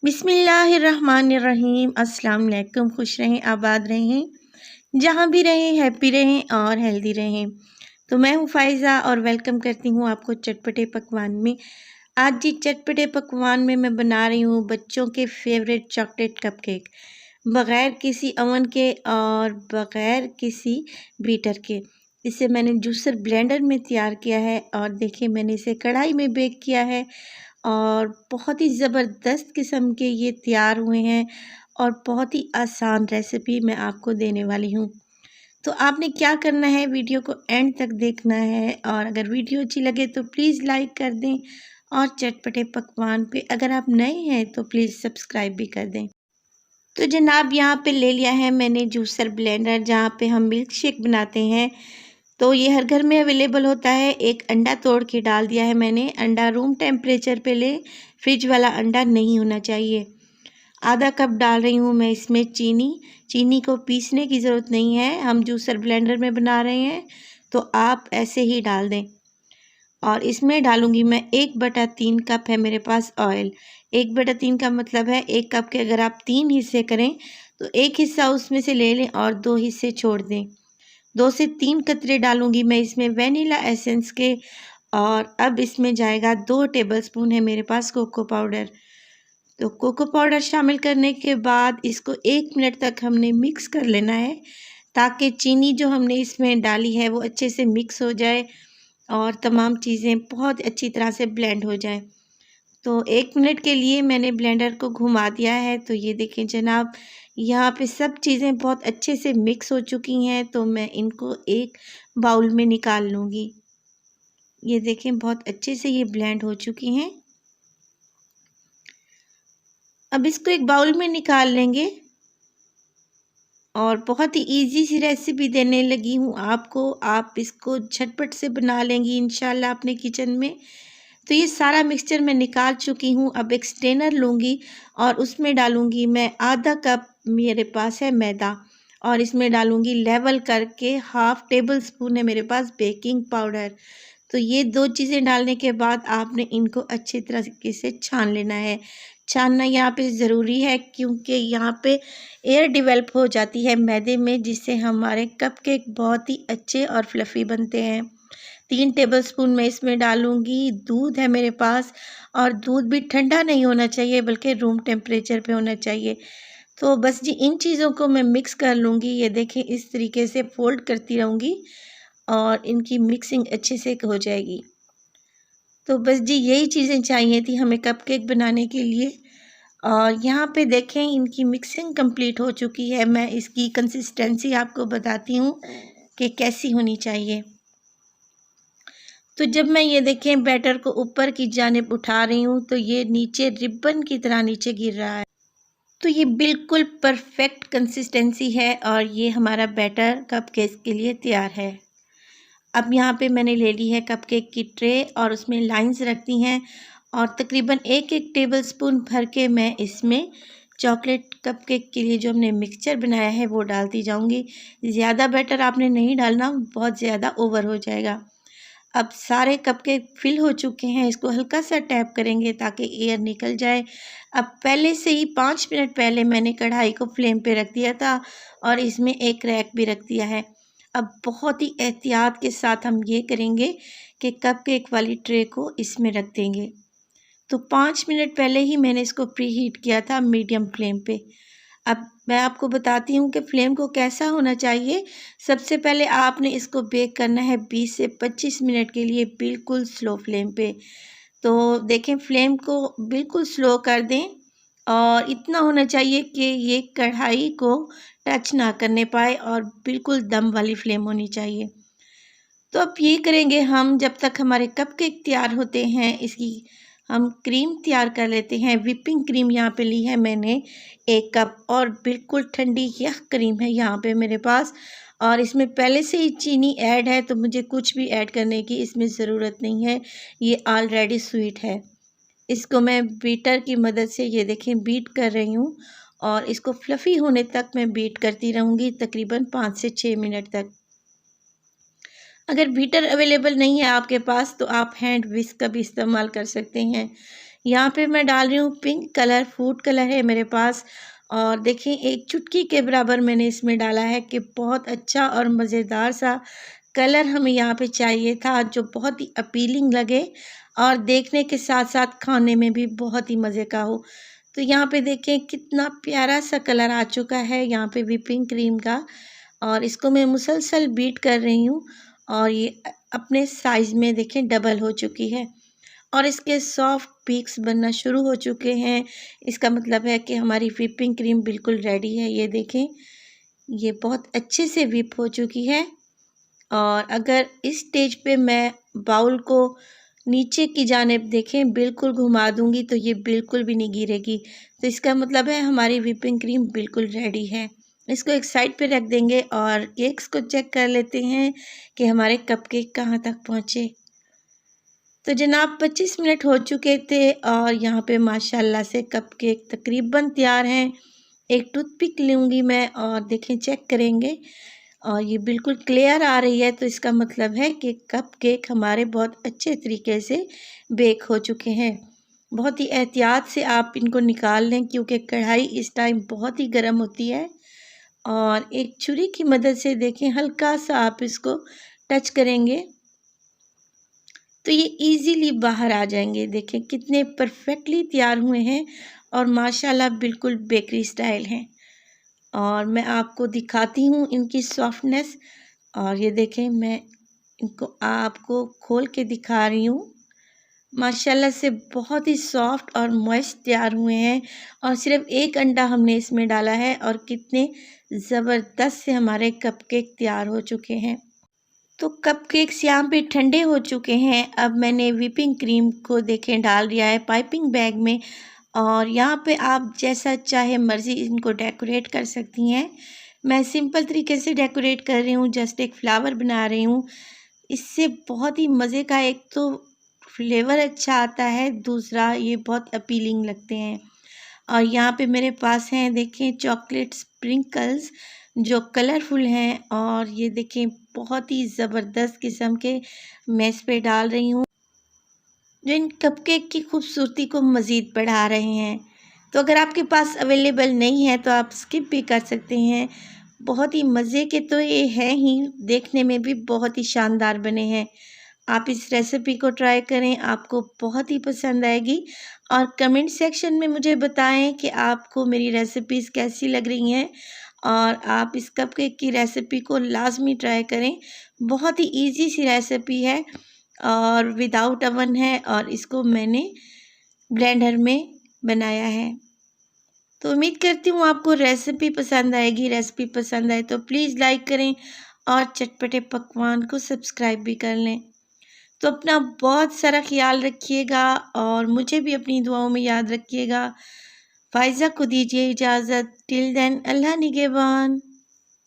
बिस्मिल्लाहिर्रहमानिर्रहीम। अस्सलाम वालेकुम। खुश रहें, आबाद रहें, जहाँ भी रहें हैप्पी रहें और हेल्दी रहें। तो मैं हूँ फ़ाइज़ा और वेलकम करती हूँ आपको चटपटे पकवान में। आज जी चटपटे पकवान में मैं बना रही हूँ बच्चों के फेवरेट चॉकलेट कपकेक, बग़ैर किसी ओवन के और बग़ैर किसी बीटर के। इसे मैंने जूसर ब्लेंडर में तैयार किया है और देखिए मैंने इसे कढ़ाई में बेक किया है और बहुत ही ज़बरदस्त किस्म के ये तैयार हुए हैं और बहुत ही आसान रेसिपी मैं आपको देने वाली हूँ। तो आपने क्या करना है, वीडियो को एंड तक देखना है और अगर वीडियो अच्छी लगे तो प्लीज़ लाइक कर दें और चटपटे पकवान पे अगर आप नए हैं तो प्लीज़ सब्सक्राइब भी कर दें। तो जनाब यहाँ पे ले लिया है मैंने जूसर ब्लेंडर, जहाँ पे हम मिल्क शेक बनाते हैं। तो ये हर घर में अवेलेबल होता है। एक अंडा तोड़ के डाल दिया है मैंने। अंडा रूम टेम्परेचर पे ले, फ्रिज वाला अंडा नहीं होना चाहिए। आधा कप डाल रही हूँ मैं इसमें चीनी। चीनी को पीसने की ज़रूरत नहीं है, हम जूसर ब्लेंडर में बना रहे हैं तो आप ऐसे ही डाल दें। और इसमें डालूँगी मैं 1/3 कप है मेरे पास ऑयल। 1/3 का मतलब है 1 कप के अगर आप 3 हिस्से करें तो 1 हिस्सा उसमें से ले लें और 2 हिस्से छोड़ दें। 2 से 3 कतरे डालूँगी मैं इसमें वनीला एसेंस के। और अब इसमें जाएगा 2 टेबलस्पून है मेरे पास कोको पाउडर। तो कोको पाउडर शामिल करने के बाद इसको 1 मिनट तक हमने मिक्स कर लेना है, ताकि चीनी जो हमने इसमें डाली है वो अच्छे से मिक्स हो जाए और तमाम चीज़ें बहुत अच्छी तरह से ब्लेंड हो जाएं। तो 1 मिनट के लिए मैंने ब्लेंडर को घुमा दिया है। तो ये देखें जनाब, यहाँ पे सब चीज़ें बहुत अच्छे से मिक्स हो चुकी हैं। तो मैं इनको एक बाउल में निकाल लूँगी। ये देखें बहुत अच्छे से ये ब्लेंड हो चुकी हैं। अब इसको एक बाउल में निकाल लेंगे और बहुत ही इजी सी रेसिपी देने लगी हूँ आपको। आप इसको झटपट से बना लेंगी इंशाल्लाह अपने किचन में। तो ये सारा मिक्सचर मैं निकाल चुकी हूँ। अब एक स्ट्रेनर लूँगी और उसमें डालूँगी मैं आधा कप मेरे पास है मैदा और इसमें डालूँगी लेवल करके 1/2 टेबल स्पून है मेरे पास बेकिंग पाउडर। तो ये 2 चीज़ें डालने के बाद आपने इनको अच्छी तरीके से छान लेना है। छानना यहाँ पे ज़रूरी है क्योंकि यहाँ पे एयर डेवलप हो जाती है मैदे में, जिससे हमारे कपकेक बहुत ही अच्छे और फ्लफ़ी बनते हैं। 3 टेबलस्पून मैं इसमें डालूँगी। दूध है मेरे पास और दूध भी ठंडा नहीं होना चाहिए बल्कि रूम टेम्परेचर पे होना चाहिए। तो बस जी इन चीज़ों को मैं मिक्स कर लूँगी। ये देखें इस तरीके से फ़ोल्ड करती रहूँगी और इनकी मिक्सिंग अच्छे से हो जाएगी। तो बस जी यही चीज़ें चाहिए थी हमें कपकेक बनाने के लिए। और यहाँ पे देखें इनकी मिक्सिंग कंप्लीट हो चुकी है। मैं इसकी कंसिस्टेंसी आपको बताती हूँ कि कैसी होनी चाहिए। तो जब मैं ये देखें बैटर को ऊपर की जानिब उठा रही हूँ तो ये नीचे रिबन की तरह नीचे गिर रहा है। तो ये बिल्कुल परफेक्ट कंसिस्टेंसी है और ये हमारा बैटर कपकेक के लिए तैयार है। अब यहाँ पे मैंने ले ली है कपकेक की ट्रे और उसमें लाइंस रखती हैं और तकरीबन 1-1 टेबलस्पून भर के मैं इसमें चॉकलेट कपकेक के लिए जो हमने मिक्सचर बनाया है वो डालती जाऊंगी। ज़्यादा बैटर आपने नहीं डालना, बहुत ज़्यादा ओवर हो जाएगा। अब सारे कपकेक फिल हो चुके हैं, इसको हल्का सा टैप करेंगे ताकि एयर निकल जाए। अब पहले से ही 5 मिनट पहले मैंने कढ़ाई को फ्लेम पे रख दिया था और इसमें एक रैक भी रख दिया है। अब बहुत ही एहतियात के साथ हम ये करेंगे कि कपकेक वाली ट्रे को इसमें रख देंगे। तो 5 मिनट पहले ही मैंने इसको प्री हीट किया था मीडियम फ्लेम पे। अब मैं आपको बताती हूँ कि फ्लेम को कैसा होना चाहिए। सबसे पहले आपने इसको बेक करना है 20 से 25 मिनट के लिए बिल्कुल स्लो फ्लेम पे। तो देखें फ्लेम को बिल्कुल स्लो कर दें और इतना होना चाहिए कि ये कढ़ाई को टच ना करने पाए और बिल्कुल दम वाली फ्लेम होनी चाहिए। तो अब ये करेंगे हम जब तक हमारे कपकेक तैयार होते हैं। इसकी हम क्रीम तैयार कर लेते हैं। व्हिपिंग क्रीम यहाँ पे ली है मैंने 1 कप और बिल्कुल ठंडी यह क्रीम है यहाँ पे मेरे पास। और इसमें पहले से ही चीनी ऐड है तो मुझे कुछ भी ऐड करने की इसमें ज़रूरत नहीं है, ये ऑलरेडी स्वीट है। इसको मैं बीटर की मदद से ये देखें बीट कर रही हूँ और इसको फ्लफ़ी होने तक मैं बीट करती रहूँगी तकरीबन 5 से 6 मिनट तक। अगर बीटर अवेलेबल नहीं है आपके पास तो आप हैंड विस्क का भी इस्तेमाल कर सकते हैं। यहाँ पे मैं डाल रही हूँ पिंक कलर, फूड कलर है मेरे पास। और देखें एक चुटकी के बराबर मैंने इसमें डाला है कि बहुत अच्छा और मज़ेदार सा कलर हमें यहाँ पे चाहिए था, जो बहुत ही अपीलिंग लगे और देखने के साथ साथ खाने में भी बहुत ही मज़े का हो। तो यहाँ पे देखें कितना प्यारा सा कलर आ चुका है यहाँ पे व्हिपिंग क्रीम का। और इसको मैं मुसलसल बीट कर रही हूँ और ये अपने साइज़ में देखें डबल हो चुकी है और इसके सॉफ्ट पीक्स बनना शुरू हो चुके हैं। इसका मतलब है कि हमारी व्हिपिंग क्रीम बिल्कुल रेडी है। ये देखें, ये बहुत अच्छे से व्हिप हो चुकी है। और अगर इस स्टेज पे मैं बाउल को नीचे की जानिब देखें बिल्कुल घुमा दूंगी तो ये बिल्कुल भी नहीं गिरेगी। तो इसका मतलब है हमारी व्हिपिंग क्रीम बिल्कुल रेडी है। इसको एक साइड पे रख देंगे और केक्स को चेक कर लेते हैं कि हमारे कपकेक कहाँ तक पहुँचे। तो जनाब 25 मिनट हो चुके थे और यहाँ पे माशाल्लाह से कपकेक तकरीबन तैयार हैं। एक टूथपिक लूँगी मैं और देखें चेक करेंगे और ये बिल्कुल क्लियर आ रही है, तो इसका मतलब है कि कपकेक हमारे बहुत अच्छे तरीके से बेक हो चुके हैं। बहुत ही एहतियात से आप इनको निकाल लें क्योंकि कढ़ाई इस टाइम बहुत ही गर्म होती है। और एक छुरी की मदद से देखें हल्का सा आप इसको टच करेंगे तो ये इजीली बाहर आ जाएंगे। देखें कितने परफेक्टली तैयार हुए हैं और माशाल्लाह बिल्कुल बेकरी स्टाइल हैं। और मैं आपको दिखाती हूँ इनकी सॉफ्टनेस। और ये देखें मैं इनको आपको खोल के दिखा रही हूँ। माशाल्लाह से बहुत ही सॉफ्ट और मॉइस्ट तैयार हुए हैं और सिर्फ एक अंडा हमने इसमें डाला है और कितने ज़बरदस्त से हमारे कपकेक तैयार हो चुके हैं। तो कपकेक्स यहाँ पे ठंडे हो चुके हैं। अब मैंने व्हिपिंग क्रीम को देखें डाल दिया है पाइपिंग बैग में और यहाँ पे आप जैसा चाहे मर्ज़ी इनको डेकोरेट कर सकती हैं। मैं सिंपल तरीके से डेकोरेट कर रही हूँ, जस्ट एक फ्लावर बना रही हूँ। इससे बहुत ही मज़े का एक तो फ्लेवर अच्छा आता है, दूसरा ये बहुत अपीलिंग लगते हैं। और यहाँ पे मेरे पास हैं देखें चॉकलेट स्प्रिंकल्स जो कलरफुल हैं और ये देखें बहुत ही ज़बरदस्त किस्म के मैं इस पे डाल रही हूँ जो इन कपकेक की खूबसूरती को मज़ीद बढ़ा रहे हैं। तो अगर आपके पास अवेलेबल नहीं है तो आप स्किप भी कर सकते हैं। बहुत ही मज़े के तो ये हैं ही, देखने में भी बहुत ही शानदार बने हैं। आप इस रेसिपी को ट्राई करें, आपको बहुत ही पसंद आएगी। और कमेंट सेक्शन में मुझे बताएं कि आपको मेरी रेसिपीज़ कैसी लग रही हैं और आप इस कपकेक की रेसिपी को लाजमी ट्राई करें। बहुत ही इजी सी रेसिपी है और विदाउट अवन है और इसको मैंने ब्लेंडर में बनाया है। तो उम्मीद करती हूँ आपको रेसिपी पसंद आएगी। रेसिपी पसंद आए तो प्लीज़ लाइक करें और चटपटे पकवान को सब्सक्राइब भी कर लें। तो अपना बहुत सारा ख्याल रखिएगा और मुझे भी अपनी दुआओं में याद रखिएगा। फ़ाइज़ा को दीजिए इजाज़त। टिल देन अल्लाह निगहबान।